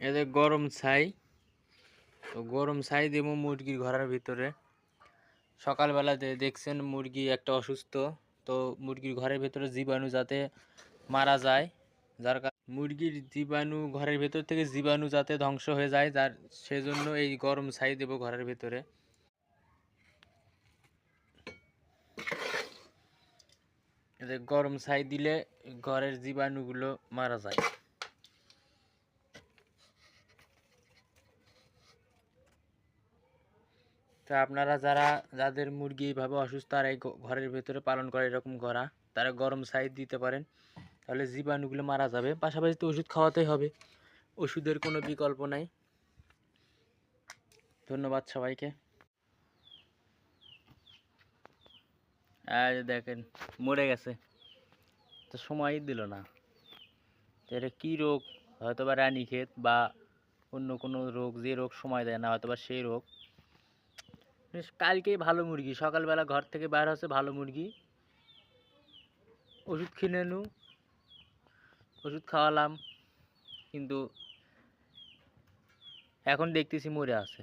এদের গরম ছাই, তো গরম ছাই দেবো মুরগির ঘরের ভিতরে। সকালবেলা দেখছেন মুরগি একটা অসুস্থ, তো মুরগির ঘরের ভেতরে জীবাণু যাতে মারা যায়, যার কারণে মুরগির জীবাণু ঘরের ভেতর থেকে জীবাণু যাতে ধ্বংস হয়ে যায়, সেজন্য এই গরম ছাই দেবো ঘরের ভেতরে। এতে গরম ছাই দিলে ঘরের জীবাণুগুলো মারা যায়। তা আপনারা যাদের মুরগি এইভাবে অসুস্থ আর এই ঘরের ভেতরে পালন করে এরকম করা, তারা গরম ছাই দিতে পারেন, তাহলে জীবাণুগুলো মারা যাবে। পাশাপাশি তো ওষুধ খাওয়াতেই হবে, ওষুধের কোনো বিকল্প নাই। ধন্যবাদ সবাইকে। আর দেখেন মরে গেছে, তো সময়ই দিল না। তো এটা কী রোগ? হয়তো বা রানীক্ষেত বা অন্য কোনো রোগ, যে রোগ সময় দেয় না, হয়তো বা সেই রোগ। কালকেই ভালো মুরগি সকালবেলা ঘর থেকে বাইর হচ্ছে, ভালো মুরগি, ওষুধ কিনে নু, ওষুধ খাওয়ালাম, কিন্তু এখন দেখতেছি মরে আছে।